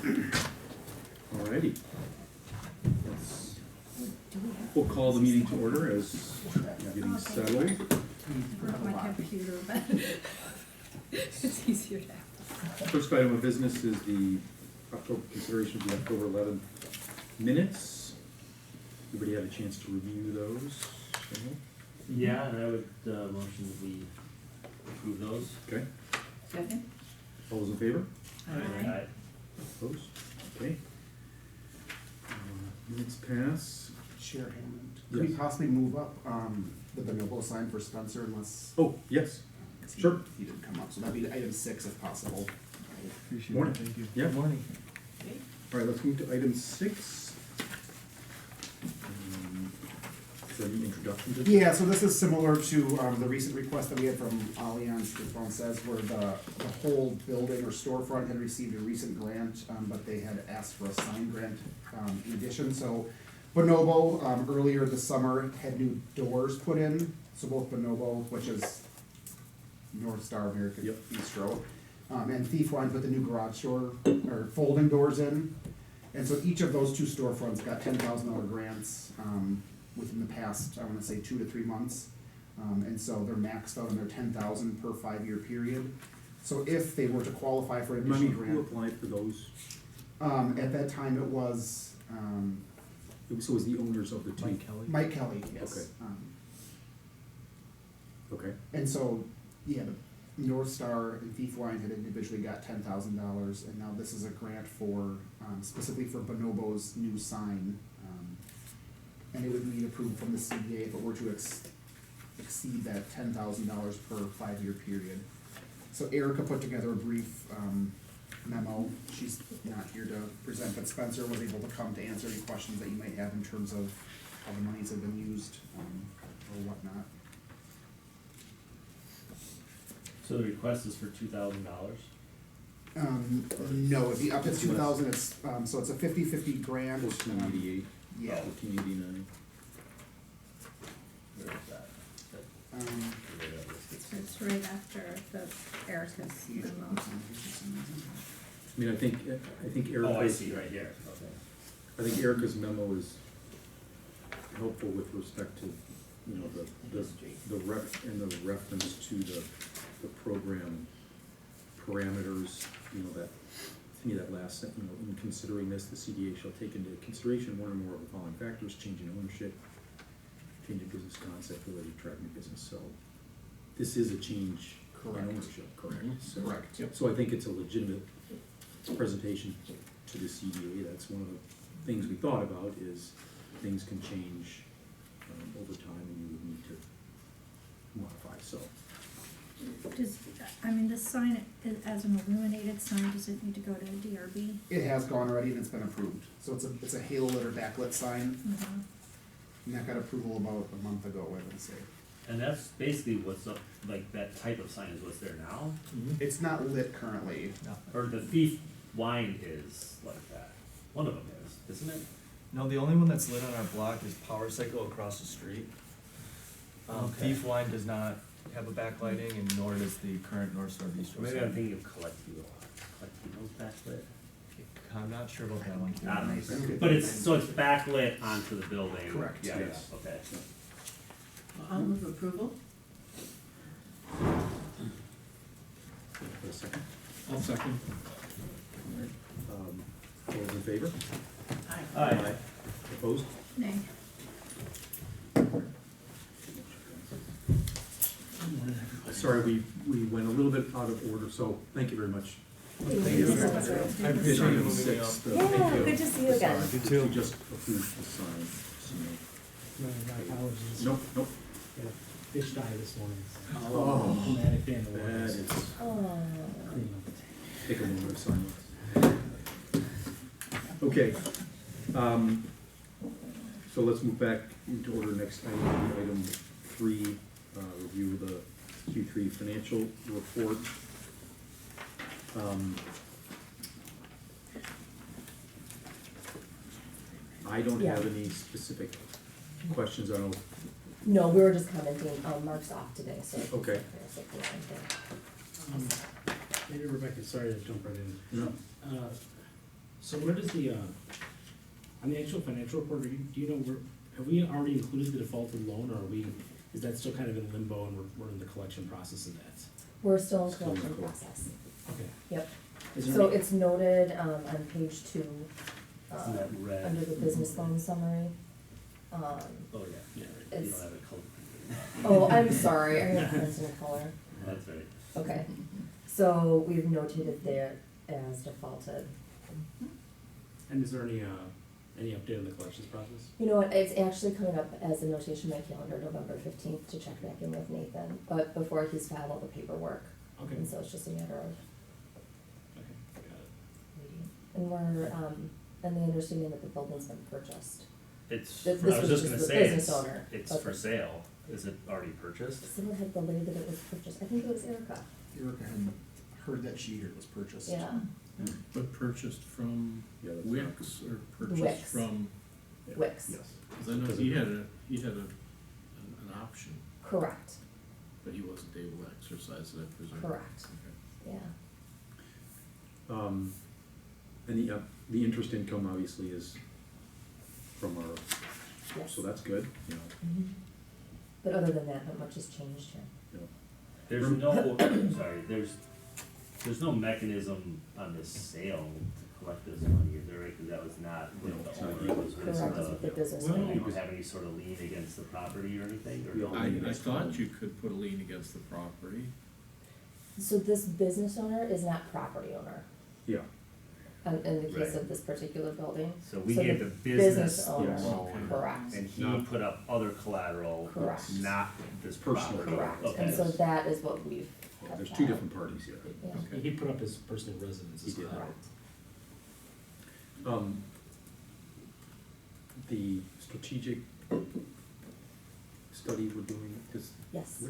Alrighty. We'll call the meeting to order as we're getting settled. Broke my computer, but it's easier to have. First item of business is the consideration of the October 11th minutes. Everybody had a chance to review those? Yeah, and I would motion that we approve those. Okay. Second? All those in favor? Aye. Opposed? Okay. Minutes pass. Chair Hammond, could we Yes. possibly move up the Bonobo sign for Spencer unless? Oh, yes. 'cause Sure. He didn't come up, so that'd be item 6 if possible. Appreciate Morning. it, thank you. Yeah. Morning. All right, let's move to item 6. Is there any introduction to this? Yeah, so this is similar to the recent request that we had from Allianz, as Phone says, where the whole building or storefront had received a recent grant, but they had asked for a sign grant in addition. So Bonobo, earlier this summer, had new doors put in. So both Bonobo, which is North Star American Yep. Bistro, and Thief Wine put the new garage door, or folding doors in. And so each of those two storefronts got $10,000 grants within the past, I wanna say 2 to 3 months. And so they're maxed out on their $10,000 per 5-year period. So if they were to qualify for an Remind me, additional who grant, applied for those? at that time it was, So it was the owners of the two? Mike Kelly? Mike Kelly, yes. Okay. Okay. And so, yeah, the North Star and Thief Wine had individually got $10,000, and now this is a grant for, specifically for Bonobo's new sign. And it would need approval from the CDA if it were to exceed that $10,000 per 5-year period. So Erica put together a brief memo. She's not here to present, but Spencer was able to come to answer any questions that you might have in terms of how the monies have been used, or whatnot. So the request is for $2,000. No, it'd be up to 2,000, it's, so it's a 50/50 grant. 1488, Yeah. 1489. Where is that? Where that listed? It's right after the Erica's memo. I mean, I think Oh, I Erica's, see, right here, okay. I think Erica's memo is helpful with respect to, you know, the reference to the program parameters, you know, that, to me, that last sentence, you know, in considering this, the CDA shall take into consideration one or more of the following factors: change in ownership, change in business concept related to attracting business. So this is a change in Correct. ownership, correct? Mhm. So- Correct, yep. So I think it's a legitimate presentation to the CDA. That's one of the things we thought about, is things can change over time and you would need to modify, so. This sign, as an illuminated sign, does it need to go to a DRB? It has gone already and it's been approved. So it's a halo lit or backlit sign, Mhm. and that got approval about a month ago, I would say. And that's basically what's up, like, that type of sign is what's there now? It's not lit currently. Or the Thief Wine is like that? One of them is, isn't it? No, the only one that's lit on our block is Power Cycle across the street. Okay. Thief Wine does not have a backlighting, and nor does the current North Star Bistro. Or maybe sign. I'm thinking of Colectivo's backlit. I'm not sure about that one. I don't Nice. know. But it's Okay. onto the building. Correct, Yeah, yes. yeah, okay. I'll move approval. For a second. I'll second. All right. All those in favor? Aye. Aye. Opposed? Nay. Sorry, we went a little bit out of order, so thank you very much. Thank you. I appreciate you moving me up. Yeah, good to see you again. Sorry, You too. we just approved the sign, so. My apologies. Nope, nope. Got a fish die this morning. Oh. Traumatic day in the That waters. is, Oh. Clean up. take a moment of silence. Okay, so let's move back into order. Next item 3, review of the Q3 financial report. I don't have Yeah. any specific questions. I don't, No, we were just commenting, Mark's off today, so. Okay. Maybe Rebecca, sorry to jump right in. no, So where does the, on the actual financial report, do you know where, have we already included the defaulted loan, or are we, is that still kind of in limbo and we're in the collection process of that? We're still in Still in collection the process. Okay. Yep. Is there So any- it's noted, on page 2, Isn't that red? under the business loan summary. Oh, yeah. Yeah, right. You It's- don't have it colored. Oh, I'm sorry, I have prints in color. That's right. Okay, so we've notated there as defaulted. And is there any update on the collections process? You know what, it's actually coming up as a notation in my calendar, November 15th, to check back in with Nathan, but before he's filed all the paperwork. Okay. And so it's just a matter of Okay, got it. waiting. And we're, and the understanding that the building's been purchased. It's, This I was was just just gonna the say, business it's, owner. it's for Okay. sale. Is it already purchased? Someone had believed that it was purchased, I think it was Erica, Erica had heard that she heard it was purchased. yeah. But purchased from Yeah, that's Wix or purchased Wix. from, Yeah. Wix. Yes. cause I know he had an option, Correct, but he wasn't able to exercise it, I presume. correct, Okay. yeah. And the interest income obviously is from our, Yes. so that's good, you know, Mhm. But other than that, not much has changed here. you know. There's no, sorry, there's no mechanism on this sale to collect this money, is there, right? Cause that was not No, with it's the not owner, you. it was with Correct, it's with the business Well, owner. You don't have any sort of lien against the property or anything, or Yeah, no? I thought you could put a lien against the property. So this business owner is not property owner, Yeah, in the case Right. of this particular building. So we So gave the the business business the owner, loan, correct, and he Not- put up other collateral, Correct. not this Personal property. correct, Okay. and so that is what we've. well, there's kept two out. different parties here. Yeah. Okay. He put up his personal residence as He did. collateral. Correct. The strategic study we're doing, Yes.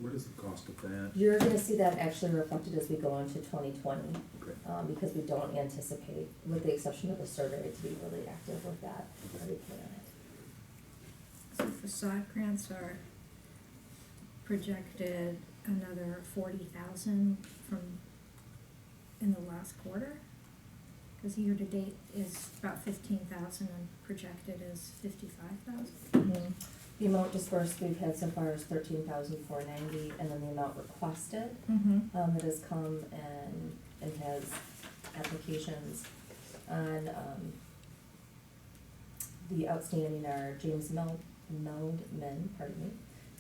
where does the cost of that? You're gonna see that actually reflected as we go into 2020, Okay. because we don't anticipate, with the exception of the survey, to be really active with that, or report on it. So facade grants are projected another 40,000 from, in the last quarter? Cause year-to-date is about 15,000 and projected is 55,000. Mhm. The amount dispersed we've had so far is 13,490, and then the amount requested, Mm-hmm. that has come and has applications on, the outstanding are James Meldman, pardon me,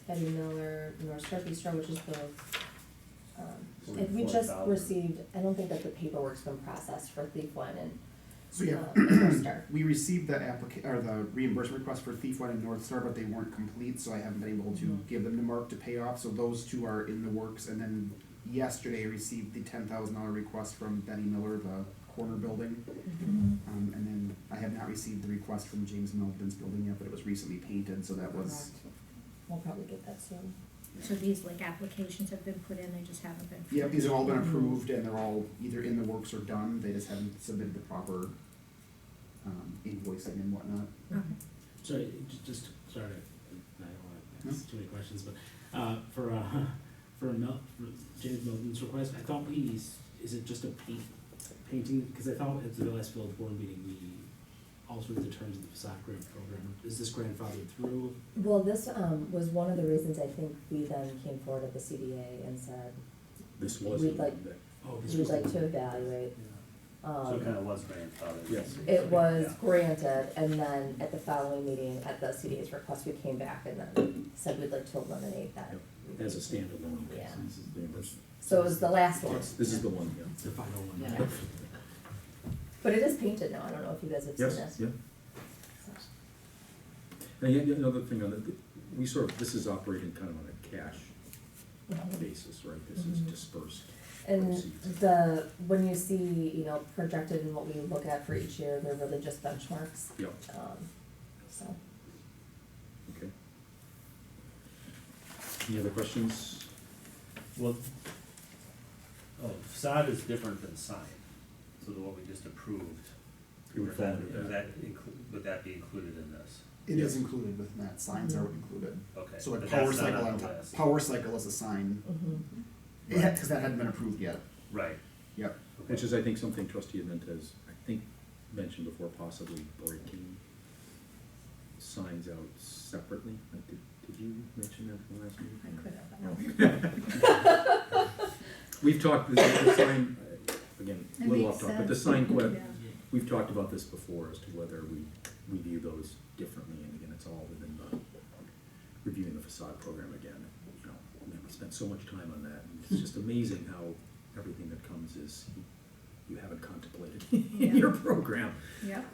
Betty Miller, North Star Bistro, which is the, and we just 44,000. received, I don't think that the paperwork's been processed for Thief One and, So yeah, North Star. we received the or the reimbursement request for Thief One and North Star, but they weren't complete, so I haven't been able to Mhm. give them to Mark to pay off, so those two are in the works, and then yesterday I received the $10,000 request from Benny Miller, the corner building. Mm-hmm. And then I have not received the request from James Melvin's building yet, but it was recently painted, so that was, Correct. We'll probably get that soon. So these like applications have been put in, they just haven't been. yep, these have all been approved, and they're all either in the works or done, they just haven't submitted the proper invoicing and whatnot. Okay. Sorry, just, sorry, I don't wanna ask too many questions, but, for James Milton's request, I thought is it just a painting? Cause I thought at the last village board meeting, we altered the terms of the facade grant program. Is this grandfathered through? Well, this, was one of the reasons I think we then came forward at the CDA and said, This was. We'd like- that- Oh, this we'd was. like to evaluate. So it kinda was grandfathered. Yes. It was Yeah. granted, and then at the following meeting, at the CDA's request, we came back and then said we'd like to eliminate that. As a standalone. Yeah. This is the- So it was the last one. This is the one, yeah. It's the final one. Yeah. But it is painted now, I don't know if you guys have seen Yes, this. yeah. So. And yet, another thing on the, this is operating kind of on a cash Mhm. basis, right? This is Mhm. dispersed. And proceeds. when you see, projected and what we look at for each year, they're really just benchmarks, Yep, so. okay. Any other questions? Well, facade is different than sign, so the what we just approved. It would fall under that. Would that be included in this? It is Yes. included within that, signs are included. Okay. So like but power that's not cycle on on the top, list. power cycle is a sign, Mhm. it had, cause that hadn't been approved yet, Right. yep. Okay. Which is, I think, something trustee Adventez, I think, mentioned before, possibly breaking signs out separately. Did you mention that in the last meeting? I could have. We've talked, the sign, again, a It little makes off topic, but the sense. sign, Yeah. we've talked about this before as to whether we view those differently, and again, it's all within the, reviewing the facade program again. You know, man, we spent so much time on that, and it's just amazing how everything that comes is, you haven't contemplated Yeah. in your program. Yep.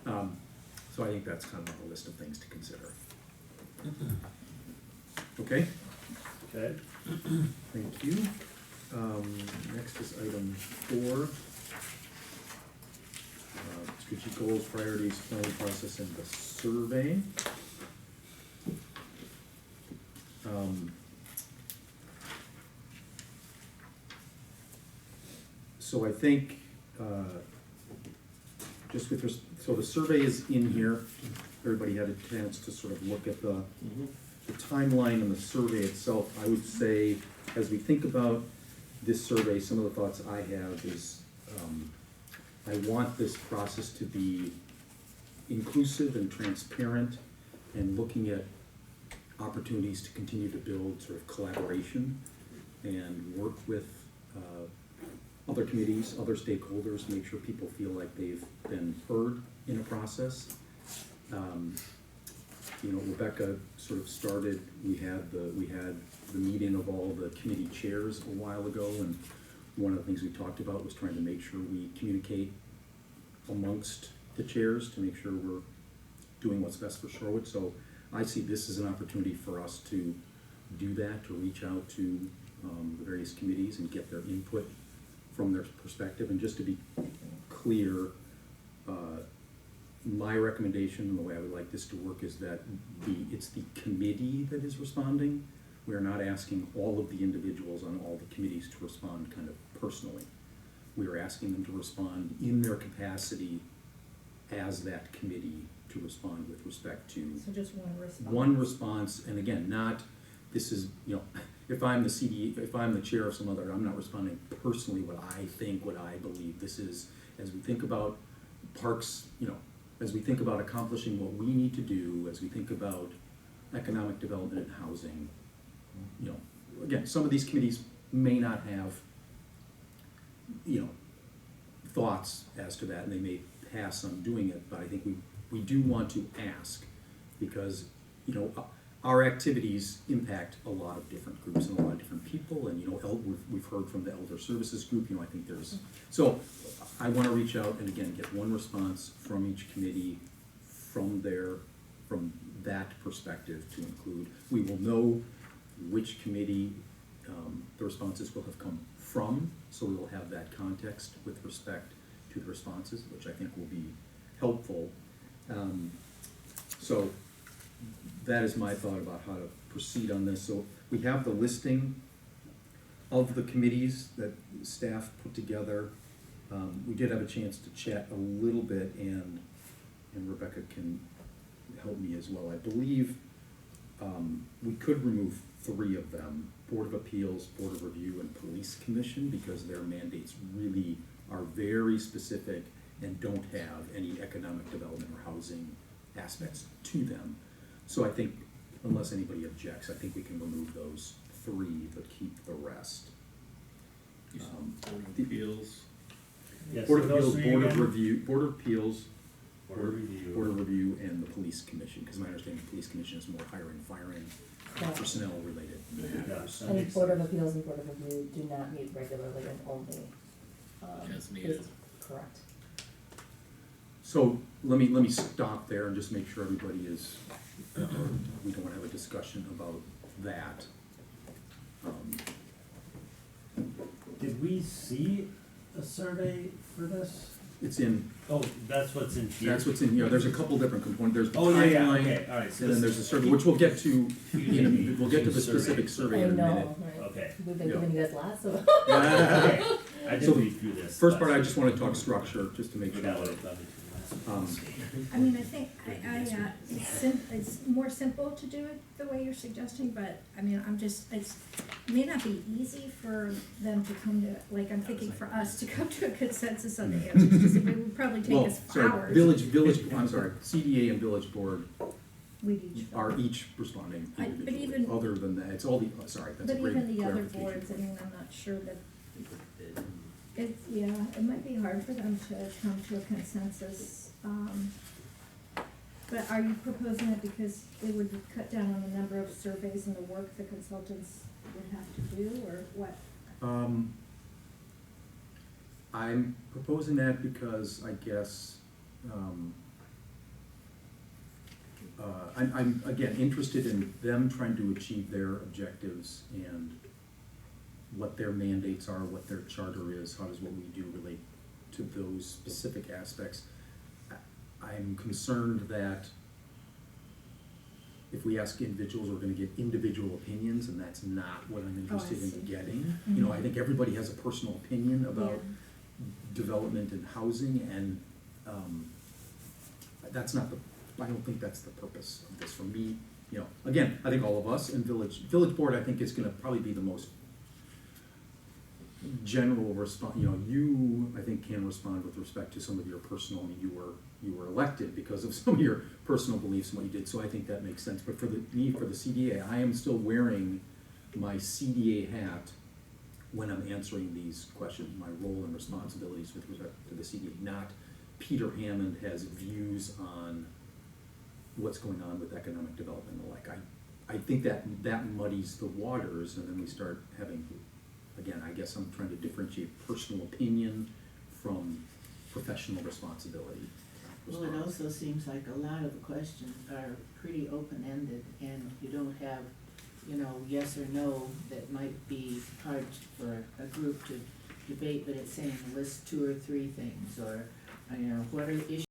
So I think that's kind of a list of things to consider. Okay, Okay. thank you. Next is item 4. Strategic goals, priorities, planning process, and the survey. So I think, just with, so the survey is in here. Everybody had a chance to sort of look at the timeline and the survey itself. I would say, as we think about this survey, some of the thoughts I have is, I want this process to be inclusive and transparent, and looking at opportunities to continue to build sort of collaboration and work with other committees, other stakeholders, make sure people feel like they've been heard in a process. You know, Rebecca sort of started, we had the meeting of all the committee chairs a while ago, and one of the things we talked about was trying to make sure we communicate amongst the chairs to make sure we're doing what's best for Shorewood. So I see this as an opportunity for us to do that, to reach out to the various committees and get their input from their perspective. And just to be clear, my recommendation and the way I would like this to work is that it's the committee that is responding. We are not asking all of the individuals on all the committees to respond kind of personally. We are asking them to respond in their capacity as that committee, to respond with respect to So just one response. one response. And again, not, this is, you know, if I'm the CDA, if I'm the chair of some other, I'm not responding personally what I think, what I believe. This is, as we think about parks, you know, as we think about accomplishing what we need to do, as we think about economic development and housing, you know, again, some of these committees may not have, you know, thoughts as to that, and they may pass on doing it, but I think we do want to ask, because, you know, our activities impact a lot of different groups and a lot of different people, and, you know, we've heard from the Elder Services Group, you know, I think there's, so I want to reach out and again, get one response from each committee from that perspective to include. We will know which committee the responses will have come from, so we will have that context with respect to the responses, which I think will be helpful. So that is my thought about how to proceed on this. So we have the listing of the committees that staff put together. We did have a chance to chat a little bit, and Rebecca can help me as well. I believe we could remove 3 of them: Board of Appeals, Board of Review, and Police Commission, because their mandates really are very specific and don't have any economic development or housing aspects to them. So I think, unless anybody objects, I think we can remove those 3, but keep the rest. Board of Appeals. Yes, Board so of those Appeals, three Board of again? Review, Board of Appeals, Board of Review. Board of Review, and the Police Commission, because my understanding the Police Commission is more hiring, firing, Yeah. personnel related matters. That And makes Board of sense. Appeals and Board of Review do not meet regularly and only, As needed. is- correct. So let me stop there and just make sure everybody is, we don't want to have a discussion about that. Did we see a survey for this? It's in, Oh, that's what's in here? that's what's in here. There's a couple different components. There's the Oh, yeah, timeline, okay, all right. So and then this- there's a survey, which we'll get to, we'll get to the Survey. specific survey I in a minute. know, right? Okay. We've been Yeah. giving you guys lots of. Okay. I So did read through this. First part, I last just want to talk structure, just to make week. sure. Without that- it, I mean, I think, it's more simple to do it the way you're suggesting, but, I mean, it may not be easy for them to come to, like, I'm thinking for us to come to a consensus on the answers, because it would probably take Well, us sorry, hours. I'm sorry, CDA and village board We'd each vote. are each responding But individually. even- Other than that, it's all the, sorry, that's a But great even the other clarification. boards, I mean, I'm not sure that, it might be hard for them to come to a consensus. But are you proposing it because it would cut down on the number of surveys and the work the consultants would have to do, or what? I'm proposing that because I guess, I'm again interested in them trying to achieve their objectives and what their mandates are, what their charter is, how does what we do relate to those specific aspects. I'm concerned that if we ask individuals, we're gonna get individual opinions, and that's not what I'm interested in see. getting. You know, I think everybody has a personal opinion about development and housing, and that's not I don't think that's the purpose of this for me. You know, again, I think all of us and village board, I think is gonna probably be the most general response. You know, you, I think, can respond with respect to some of your personal, I mean, you were elected because of some of your personal beliefs and what you did, so I think that makes sense. But for the CDA, I am still wearing my CDA hat when I'm answering these questions, my role and responsibilities with respect to the CDA, not Peter Hammond has views on what's going on with economic development and the like. I think that muddies the waters, and then we start having, again, I guess I'm trying to differentiate personal opinion from professional responsibility. Well, it also seems like a lot of the questions are pretty open-ended, and you don't have, yes or no, that might be hard for a group to debate, but it's saying list 2 or 3 things, or, what are the issues